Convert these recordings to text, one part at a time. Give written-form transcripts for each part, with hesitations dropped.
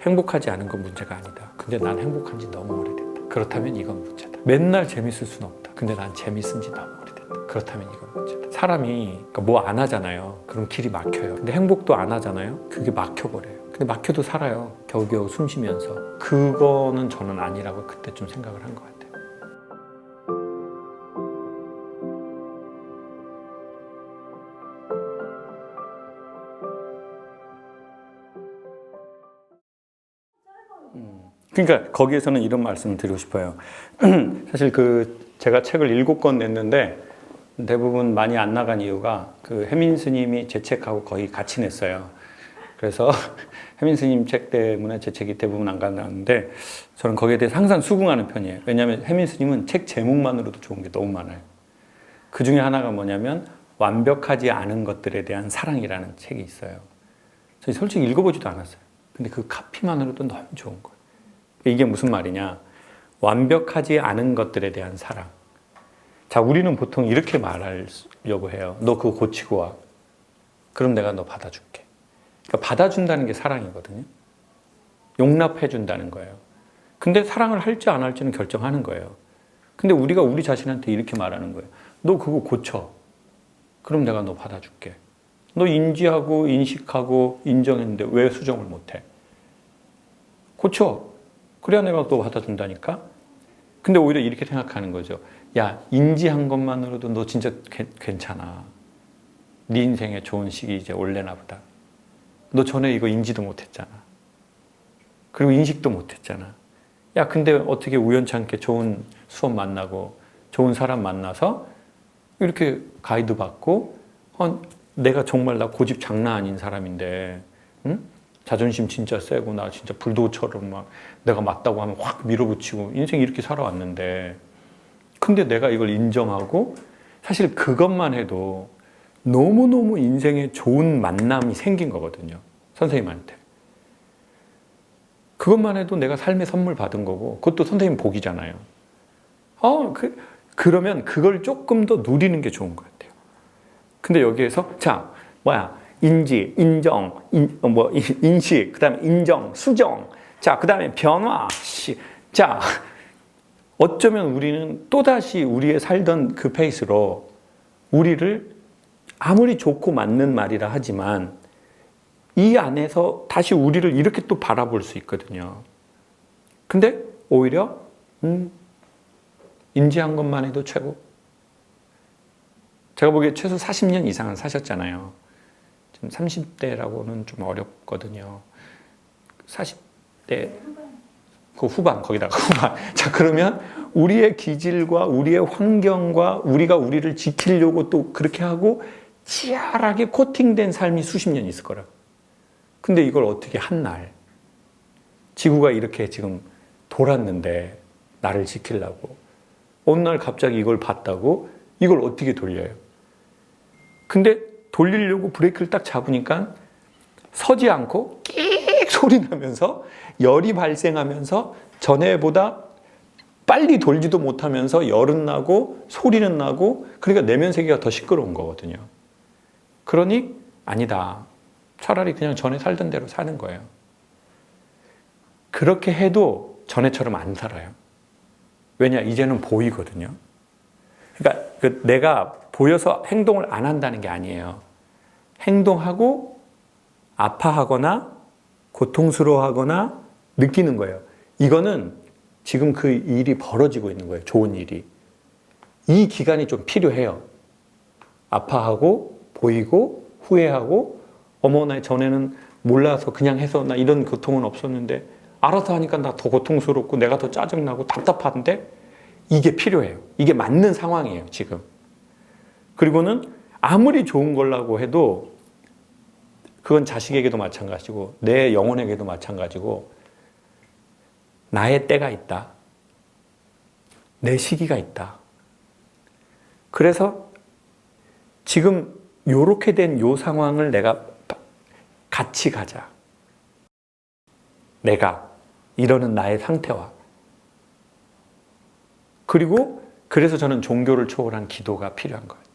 행복하지 않은 건 문제가 아니다. 근데 난 행복한 지 너무 오래됐다. 그렇다면 이건 문제다. 맨날 재밌을 수는 없다. 근데 난 재밌은 지 너무 오래됐다. 그렇다면 이건 문제다. 사람이 뭐 안 하잖아요. 그럼 길이 막혀요. 근데 행복도 안 하잖아요. 그게 막혀버려요. 근데 막혀도 살아요. 겨우겨우 숨 쉬면서. 그거는 저는 아니라고 그때 좀 생각을 한 것 같아요. 그러니까 거기에서는 이런 말씀을 드리고 싶어요. 사실 제가 책을 7권 냈는데 대부분 많이 안 나간 이유가 해민 스님이 제 책하고 거의 같이 냈어요. 그래서 해민 스님 책 때문에 제 책이 대부분 안 나갔는데 저는 거기에 대해서 항상 수긍하는 편이에요. 왜냐하면 해민 스님은 책 제목만으로도 좋은 게 너무 많아요. 그 중에 하나가 뭐냐면 완벽하지 않은 것들에 대한 사랑이라는 책이 있어요. 저희 솔직히 읽어보지도 않았어요. 근데 그 카피만으로도 너무 좋은 거예요. 이게 무슨 말이냐? 완벽하지 않은 것들에 대한 사랑. 자, 우리는 보통 이렇게 말하려고 해요. 너 그거 고치고 와. 그럼 내가 너 받아줄게. 그러니까 받아준다는 게 사랑이거든요. 용납해준다는 거예요. 근데 사랑을 할지 안 할지는 결정하는 거예요. 근데 우리가 우리 자신한테 이렇게 말하는 거예요. 너 그거 고쳐. 그럼 내가 너 받아줄게. 너 인지하고 인식하고 인정했는데 왜 수정을 못해? 고쳐. 그래야 내가 또 받아준다니까? 근데 오히려 이렇게 생각하는 거죠. 야, 인지한 것만으로도 너 진짜 괜찮아. 네 인생에 좋은 시기 이제 올래나 보다. 너 전에 이거 인지도 못했잖아. 그리고 인식도 못했잖아. 야, 근데 어떻게 우연찮게 좋은 수업 만나고 좋은 사람 만나서 이렇게 가이드 받고 내가 정말 나 고집 장난 아닌 사람인데 응? 자존심 진짜 세고 나 진짜 불도처럼 막 내가 맞다고 하면 확 밀어붙이고 인생 이렇게 살아왔는데 근데 내가 이걸 인정하고 사실 그것만 해도 너무너무 인생에 좋은 만남이 생긴 거거든요. 선생님한테. 그것만 해도 내가 삶의 선물 받은 거고 그것도 선생님 복이잖아요. 그러면 그걸 조금 더 누리는 게 좋은 것 같아요. 근데 여기에서 인지, 인정, 인식, 그 다음에 인정, 수정, 자, 그 다음에 변화, 자, 어쩌면 우리는 또다시 우리의 살던 그 페이스로 우리를 아무리 좋고 맞는 말이라 하지만 이 안에서 다시 우리를 이렇게 또 바라볼 수 있거든요. 근데 오히려 인지한 것만 해도 최고. 제가 보기에 최소 40년 이상은 사셨잖아요. 지금 30대라고는 좀 어렵거든요. 40대 그 후반 거기다가 후반. 자, 그러면 우리의 기질과 우리의 환경과 우리가 우리를 지키려고 또 그렇게 하고 치열하게 코팅된 삶이 수십 년 있을 거라고. 근데 이걸 어떻게 한 날 지구가 이렇게 지금 돌았는데 나를 지키려고 어느 날 갑자기 이걸 봤다고 이걸 어떻게 돌려요? 근데 돌리려고 브레이크를 딱 잡으니까 서지 않고 끼익 소리 나면서 열이 발생하면서 전에보다 빨리 돌지도 못하면서 열은 나고 소리는 나고 그러니까 내면 세계가 더 시끄러운 거거든요. 그러니 아니다. 차라리 그냥 전에 살던 대로 사는 거예요. 그렇게 해도 전에처럼 안 살아요. 왜냐? 이제는 보이거든요. 그러니까 내가 보여서 행동을 안 한다는 게 아니에요. 행동하고 아파하거나 고통스러워하거나 느끼는 거예요. 이거는 지금 그 일이 벌어지고 있는 거예요. 좋은 일이. 이 기간이 좀 필요해요. 아파하고 보이고 후회하고 나 전에는 몰라서 그냥 해서 나 이런 고통은 없었는데 알아서 하니까 나 더 고통스럽고 내가 더 짜증나고 답답한데 이게 필요해요. 이게 맞는 상황이에요, 지금. 그리고는 아무리 좋은 거라고 해도 그건 자식에게도 마찬가지고 내 영혼에게도 마찬가지고 나의 때가 있다. 내 시기가 있다. 그래서 지금 요렇게 된 요 상황을 내가 같이 가자. 내가 이러는 나의 상태와 그리고 그래서 저는 종교를 초월한 기도가 필요한 것 같아요.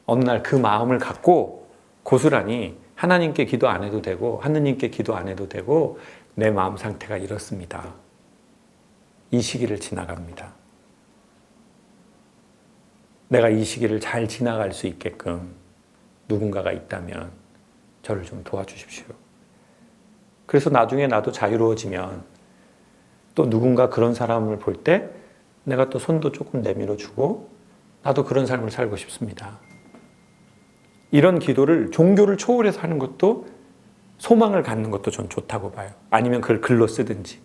어느 날 그 마음을 갖고 고스란히 하나님께 기도 안 해도 되고 하느님께 기도 안 해도 되고 내 마음 상태가 이렇습니다. 이 시기를 지나갑니다. 내가 이 시기를 잘 지나갈 수 있게끔 누군가가 있다면 저를 좀 도와주십시오. 그래서 나중에 나도 자유로워지면 또 누군가 그런 사람을 볼 때 내가 또 손도 조금 내밀어주고 나도 그런 삶을 살고 싶습니다. 이런 기도를 종교를 초월해서 하는 것도 소망을 갖는 것도 전 좋다고 봐요. 아니면 그걸 글로 쓰든지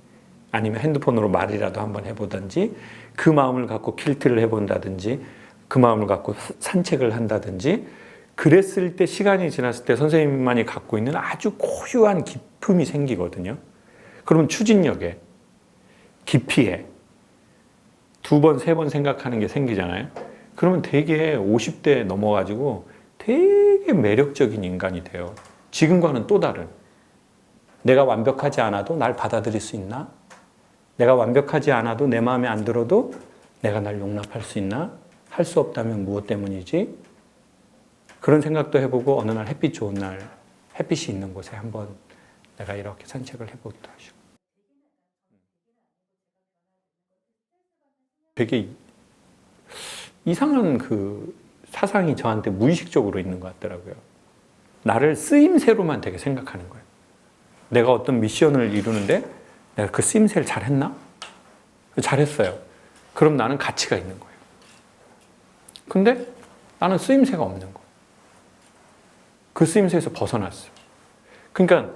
아니면 핸드폰으로 말이라도 한번 해보든지 그 마음을 갖고 킬트를 해본다든지 그 마음을 갖고 산책을 한다든지 그랬을 때 시간이 지났을 때 선생님만이 갖고 있는 아주 고유한 기품이 생기거든요. 그러면 추진력에 깊이에 두 번, 세 번 생각하는 게 생기잖아요. 그러면 되게 50대 넘어가지고 되게 매력적인 인간이 돼요. 지금과는 또 다른. 내가 완벽하지 않아도 날 받아들일 수 있나? 내가 완벽하지 않아도 내 마음에 안 들어도 내가 날 용납할 수 있나? 할 수 없다면 무엇 때문이지? 그런 생각도 해보고 어느 날 햇빛 좋은 날 햇빛이 있는 곳에 한번 내가 이렇게 산책을 해보기도 하시고. 되게 이상한 그 사상이 저한테 무의식적으로 있는 것 같더라고요. 나를 쓰임새로만 되게 생각하는 거예요. 내가 어떤 미션을 이루는데 내가 그 쓰임새를 잘했나? 잘했어요. 그럼 나는 가치가 있는 거예요. 근데 나는 쓰임새가 없는 거예요. 그 쓰임새에서 벗어났어요. 그러니까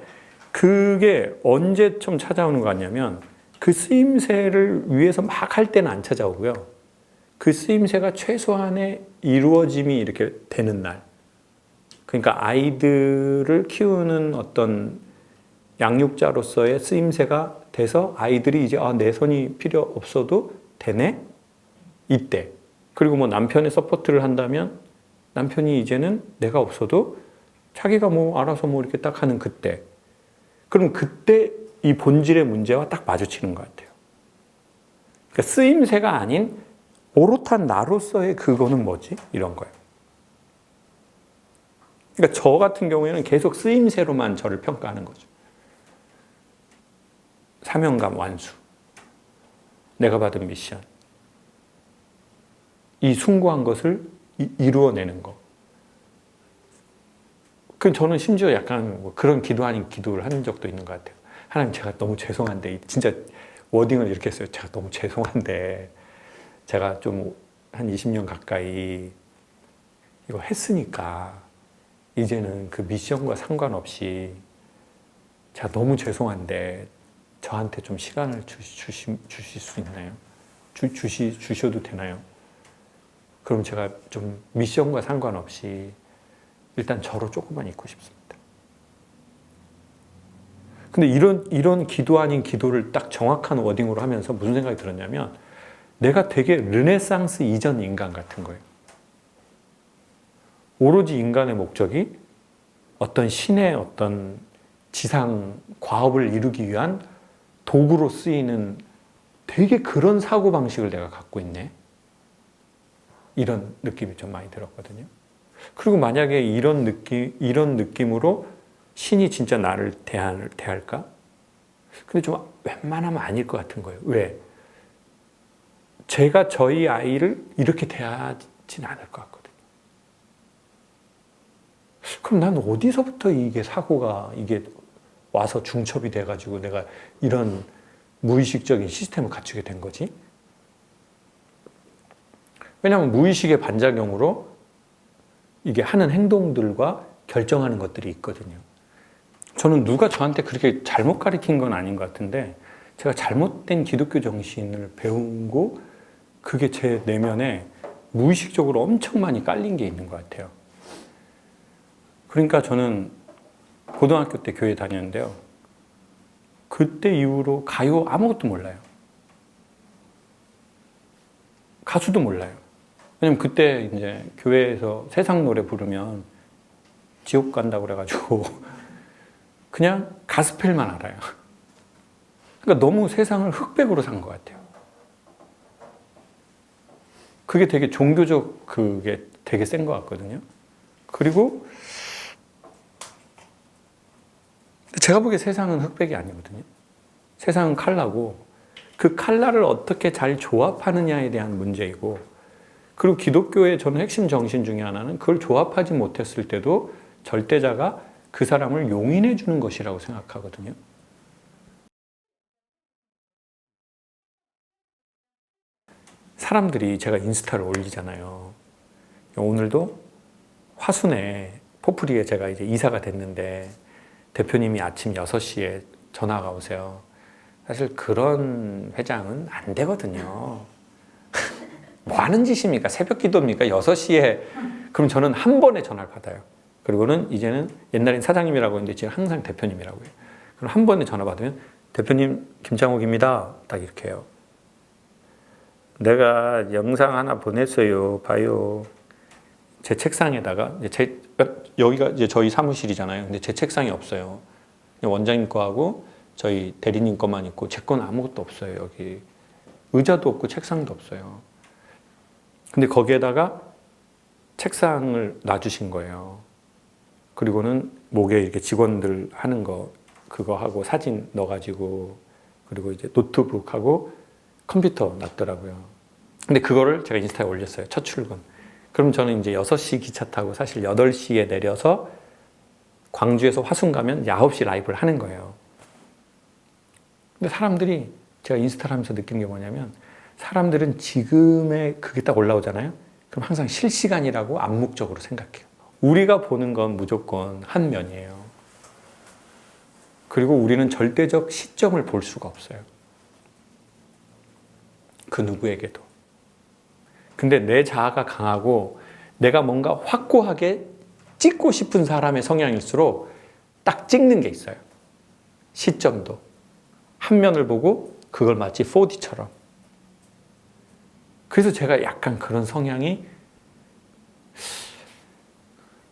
그게 언제쯤 찾아오는 거 같냐면 그 쓰임새를 위해서 막 할 때는 안 찾아오고요. 그 쓰임새가 최소한의 이루어짐이 이렇게 되는 날. 그러니까 아이들을 키우는 어떤 양육자로서의 쓰임새가 돼서 아이들이 이제 내 손이 필요 없어도 되네? 이때. 그리고 뭐 남편의 서포트를 한다면 남편이 이제는 내가 없어도 자기가 뭐 알아서 뭐 이렇게 딱 하는 그때. 그럼 그때 이 본질의 문제와 딱 마주치는 것 같아요. 그러니까 쓰임새가 아닌 오롯한 나로서의 그거는 뭐지? 이런 거예요. 그러니까 저 같은 경우에는 계속 쓰임새로만 저를 평가하는 거죠. 사명감 완수. 내가 받은 미션. 이 숭고한 것을 이루어내는 거. 그 저는 심지어 약간 뭐 그런 기도 아닌 기도를 한 적도 있는 것 같아요. 하나님 제가 너무 죄송한데 진짜 워딩을 이렇게 했어요. 제가 너무 죄송한데 제가 좀 한 20년 가까이 이거 했으니까 이제는 그 미션과 상관없이 제가 너무 죄송한데 저한테 좀 시간을 주실 수 있나요? 주셔도 되나요? 그럼 제가 좀 미션과 상관없이 일단 저로 조금만 있고 싶습니다. 근데 이런 기도 아닌 기도를 딱 정확한 워딩으로 하면서 무슨 생각이 들었냐면 내가 되게 르네상스 이전 인간 같은 거예요. 오로지 인간의 목적이 어떤 신의 어떤 지상 과업을 이루기 위한 도구로 쓰이는 되게 그런 사고방식을 내가 갖고 있네. 이런 느낌이 좀 많이 들었거든요. 그리고 만약에 이런 느낌으로 신이 진짜 나를 대할까? 근데 좀 웬만하면 아닐 것 같은 거예요. 왜? 제가 저희 아이를 이렇게 대하진 않을 것 같거든요. 그럼 난 어디서부터 이게 사고가 이게 와서 중첩이 돼가지고 내가 이런 무의식적인 시스템을 갖추게 된 거지? 왜냐하면 무의식의 반작용으로 이게 하는 행동들과 결정하는 것들이 있거든요. 저는 누가 저한테 그렇게 잘못 가르친 건 아닌 것 같은데 제가 잘못된 기독교 정신을 배우고 그게 제 내면에 무의식적으로 엄청 많이 깔린 게 있는 것 같아요. 그러니까 저는 고등학교 때 교회 다녔는데요. 그때 이후로 가요 아무것도 몰라요. 가수도 몰라요. 왜냐면 그때 이제 교회에서 세상 노래 부르면 지옥 간다고 그래가지고 그냥 가스펠만 알아요. 그러니까 너무 세상을 흑백으로 산 것 같아요. 그게 되게 종교적 그게 되게 센 것 같거든요. 그리고 제가 보기에 세상은 흑백이 아니거든요. 세상은 칼라고 그 칼라를 어떻게 잘 조합하느냐에 대한 문제이고, 그리고 기독교의 저는 핵심 정신 중에 하나는 그걸 조합하지 못했을 때도 절대자가 그 사람을 용인해 주는 것이라고 생각하거든요. 사람들이 제가 인스타를 올리잖아요. 오늘도 화순에 포프리에 제가 이제 이사가 됐는데 대표님이 아침 6시에 전화가 오세요. 사실 그런 회장은 안 되거든요. 뭐 하는 짓입니까? 새벽 기도입니까? 6시에. 그럼 저는 한 번에 전화를 받아요. 그리고는 이제는 옛날엔 사장님이라고 했는데 지금 항상 대표님이라고 해요. 그럼 한 번에 전화 받으면 대표님 김창욱입니다. 딱 이렇게 해요. 내가 영상 하나 보냈어요. 봐요. 제 책상에다가 여기가 이제 저희 사무실이잖아요. 근데 제 책상이 없어요. 원장님 거하고 저희 대리님 거만 있고 제 건 아무것도 없어요. 여기 의자도 없고 책상도 없어요. 근데 거기에다가 책상을 놔주신 거예요. 그리고는 목에 이렇게 직원들 하는 거 그거 하고 사진 넣어가지고, 그리고 이제 노트북하고 컴퓨터 놨더라고요. 근데 그거를 제가 인스타에 올렸어요. 첫 출근. 그럼 저는 이제 6시 기차 타고 사실 8시에 내려서 광주에서 화순 가면 9시 라이브를 하는 거예요. 근데 사람들이, 제가 인스타를 하면서 느낀 게 뭐냐면, 사람들은 지금의 그게 딱 올라오잖아요. 그럼 항상 실시간이라고 암묵적으로 생각해요. 우리가 보는 건 무조건 한 면이에요. 그리고 우리는 절대적 시점을 볼 수가 없어요. 그 누구에게도. 근데 내 자아가 강하고 내가 뭔가 확고하게 찍고 싶은 사람의 성향일수록 딱 찍는 게 있어요. 시점도. 한 면을 보고 그걸 마치 4D처럼. 그래서 제가 약간 그런 성향이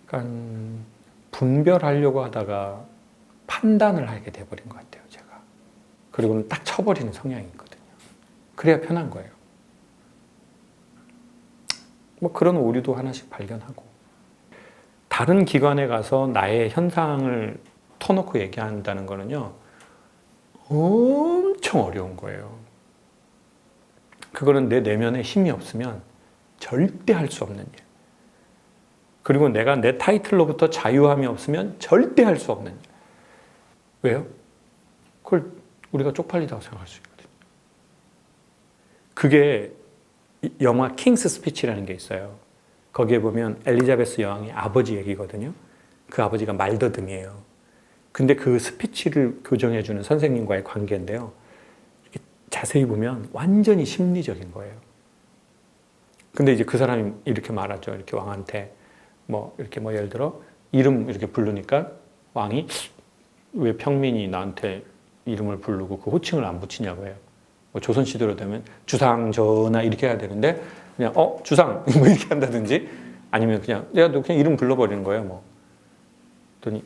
약간 분별하려고 하다가 판단을 하게 돼버린 것 같아요, 제가. 그리고는 딱 쳐버리는 성향이 있거든요. 그래야 편한 거예요. 뭐 그런 오류도 하나씩 발견하고. 다른 기관에 가서 나의 현상을 터놓고 얘기한다는 거는요, 엄청 어려운 거예요. 그거는 내 내면에 힘이 없으면 절대 할 수 없는 일. 그리고 내가 내 타이틀로부터 자유함이 없으면 절대 할 수 없는 일. 왜요? 그걸 우리가 쪽팔리다고 생각할 수 있거든요. 그게 영화 킹스 스피치라는 게 있어요. 거기에 보면 엘리자베스 여왕의 아버지 얘기거든요. 그 아버지가 말더듬이에요. 근데 그 스피치를 교정해주는 선생님과의 관계인데요. 자세히 보면 완전히 심리적인 거예요. 근데 이제 그 사람이 이렇게 말하죠. 이렇게 왕한테 이렇게 예를 들어 이름 이렇게 부르니까 왕이 왜 평민이 나한테 이름을 부르고 그 호칭을 안 붙이냐고 해요. 조선 시대로 되면 주상 전하 이렇게 해야 되는데 그냥 주상 이렇게 한다든지, 아니면 그냥 야 너 그냥 이름 불러버리는 거예요. 그랬더니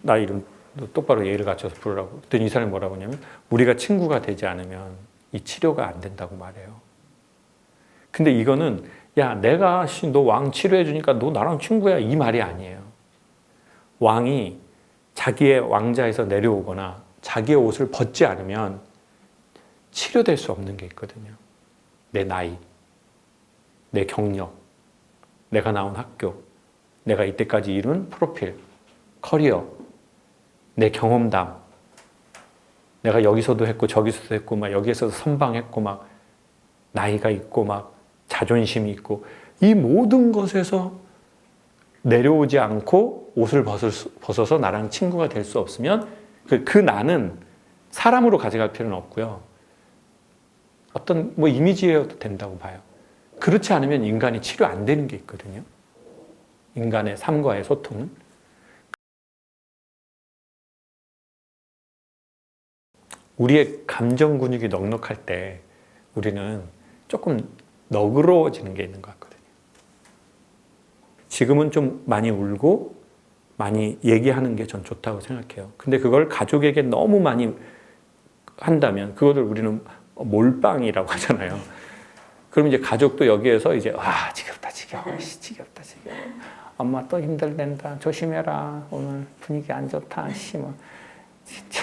나 이름 너 똑바로 예의를 갖춰서 부르라고. 그랬더니 이 사람이 뭐라고 하냐면, 우리가 친구가 되지 않으면 이 치료가 안 된다고 말해요. 근데 이거는 야 내가 너 왕 치료해 주니까 너 나랑 친구야 이 말이 아니에요. 왕이 자기의 왕자에서 내려오거나 자기의 옷을 벗지 않으면 치료될 수 없는 게 있거든요. 내 나이, 내 경력, 내가 나온 학교, 내가 이때까지 이룬 프로필, 커리어, 내 경험담, 내가 여기서도 했고 저기서도 했고 여기에서도 선방했고 나이가 있고 자존심이 있고, 이 모든 것에서 내려오지 않고 옷을 벗어서 나랑 친구가 될 수 없으면 그 나는 사람으로 가져갈 필요는 없고요. 어떤 이미지여도 된다고 봐요. 그렇지 않으면 인간이 치료 안 되는 게 있거든요. 인간의 삶과의 소통은. 우리의 감정 근육이 넉넉할 때 우리는 조금 너그러워지는 게 있는 것 같거든요. 지금은 좀 많이 울고 많이 얘기하는 게 전 좋다고 생각해요. 근데 그걸 가족에게 너무 많이 한다면 그거를 우리는 몰빵이라고 하잖아요. 그럼 이제 가족도 여기에서 이제 지겹다 지겨워, 지겹다 지겨워. 엄마 또 힘들댄다. 조심해라. 오늘 분위기 안 좋다. 씨, 뭐 진짜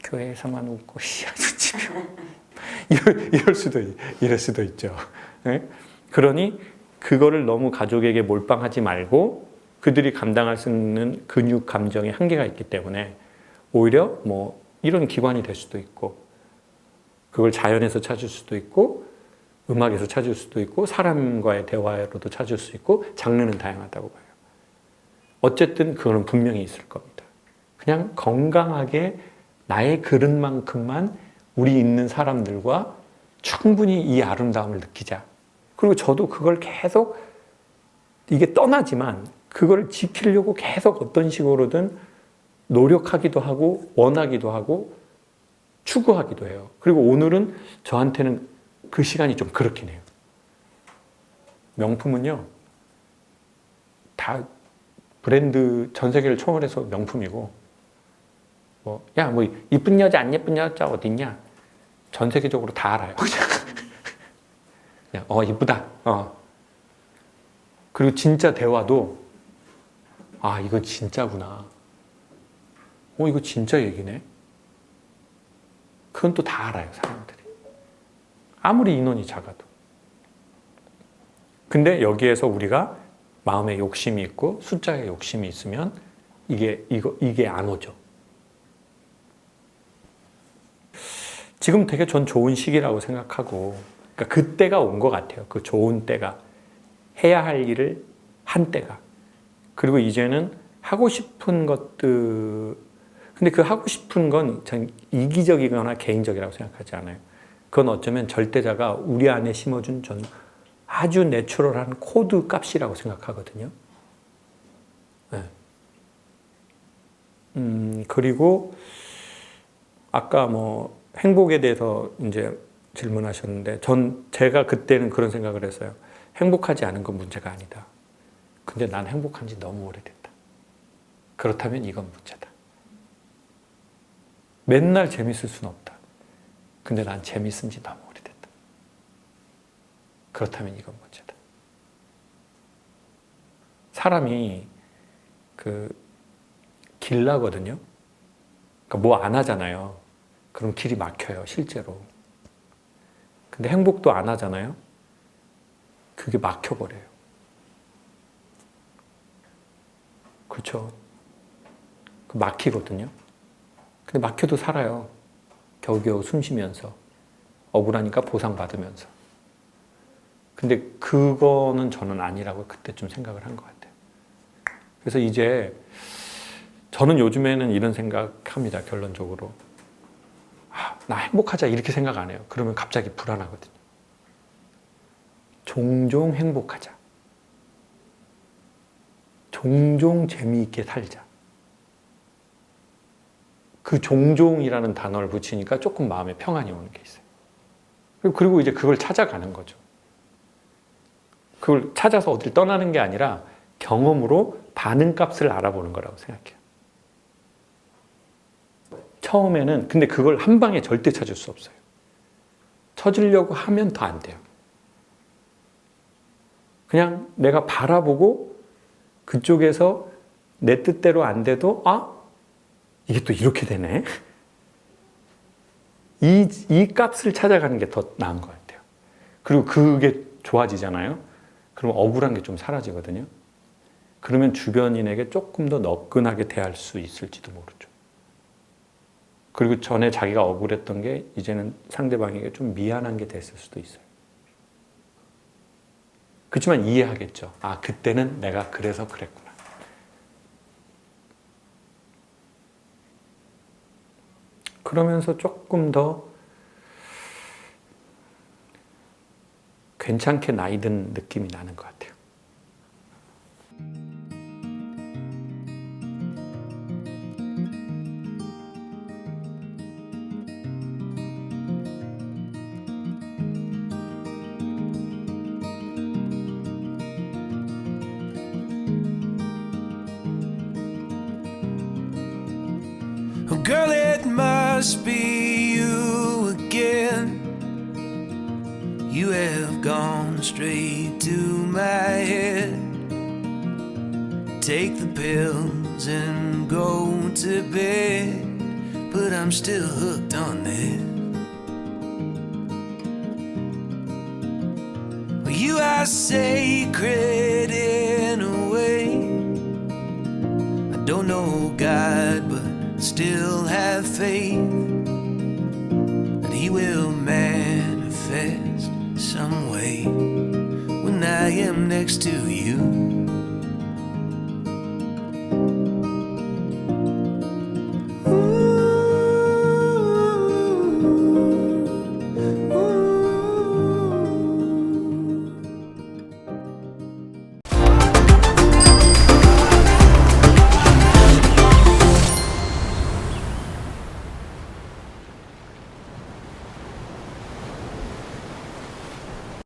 교회에서만 웃고 씨 아주 집에 이럴 수도 있죠. 네? 그러니 그거를 너무 가족에게 몰빵하지 말고 그들이 감당할 수 있는 근육 감정의 한계가 있기 때문에 오히려 뭐 이런 기관이 될 수도 있고 그걸 자연에서 찾을 수도 있고 음악에서 찾을 수도 있고 사람과의 대화로도 찾을 수 있고 장르는 다양하다고 봐요. 어쨌든 그거는 분명히 있을 겁니다. 그냥 건강하게 나의 그릇만큼만 우리 있는 사람들과 충분히 이 아름다움을 느끼자. 그리고 저도 그걸 계속 이게 떠나지만 그걸 지키려고 계속 어떤 식으로든 노력하기도 하고 원하기도 하고 추구하기도 해요. 그리고 오늘은 저한테는 그 시간이 좀 그렇긴 해요. 명품은요, 다 브랜드 전 세계를 초월해서 명품이고, 뭐, 야, 뭐, 이쁜 여자, 안 예쁜 여자 어딨냐? 전 세계적으로 다 알아요. 그냥, 이쁘다. 그리고 진짜 대화도, 아, 이거 진짜구나. 이거 진짜 얘기네. 그건 또 다 알아요, 사람들이. 아무리 인원이 작아도. 근데 여기에서 우리가 마음에 욕심이 있고 숫자에 욕심이 있으면 이게 안 오죠. 지금 되게 전 좋은 시기라고 생각하고, 그러니까 그때가 온 것 같아요. 그 좋은 때가. 해야 할 일을 한 때가. 그리고 이제는 하고 싶은 것들, 근데 그 하고 싶은 건 전 이기적이거나 개인적이라고 생각하지 않아요. 그건 어쩌면 절대자가 우리 안에 심어준 전 아주 내추럴한 코드 값이라고 생각하거든요. 네. 그리고 아까 뭐 행복에 대해서 이제 질문하셨는데 제가 그때는 그런 생각을 했어요. 행복하지 않은 건 문제가 아니다. 근데 난 행복한 지 너무 오래됐다. 그렇다면 이건 문제다. 맨날 재밌을 수는 없다. 근데 난 재밌은 지 너무 오래됐다. 그렇다면 이건 문제다. 사람이 길 나거든요. 그러니까 뭐 안 하잖아요. 그럼 길이 막혀요, 실제로. 근데 행복도 안 하잖아요. 그게 막혀버려요. 그렇죠. 막히거든요. 근데 막혀도 살아요. 겨우겨우 숨 쉬면서. 억울하니까 보상받으면서. 근데 그거는 저는 아니라고 그때쯤 생각을 한 것 같아요. 그래서 이제 저는 요즘에는 이런 생각합니다. 결론적으로. 나 행복하자 이렇게 생각 안 해요. 그러면 갑자기 불안하거든요. 종종 행복하자. 종종 재미있게 살자. 그 종종이라는 단어를 붙이니까 조금 마음에 평안이 오는 게 있어요. 그리고 이제 그걸 찾아가는 거죠. 그걸 찾아서 어딜 떠나는 게 아니라 경험으로 반응값을 알아보는 거라고 생각해요. 처음에는 근데 그걸 한 방에 절대 찾을 수 없어요. 찾으려고 하면 더 안 돼요. 그냥 내가 바라보고 그쪽에서 내 뜻대로 안 돼도 이게 또 이렇게 되네. 이 값을 찾아가는 게 더 나은 것 같아요. 그리고 그게 좋아지잖아요. 그럼 억울한 게 좀 사라지거든요. 그러면 주변인에게 조금 더 너끈하게 대할 수 있을지도 모르죠. 그리고 전에 자기가 억울했던 게 이제는 상대방에게 좀 미안한 게 됐을 수도 있어요. 그렇지만 이해하겠죠. 그때는 내가 그래서 그랬구나. 그러면서 조금 더 괜찮게 나이 든 느낌이 나는 것 같아요. Oh, girl, it must be you again. You have gone straight to my head. take the pills and go to bed, but I'm still hooked on this. Well, you are sacred in a way. I don't know God, but still have faith that He will manifest some way when I am next to you.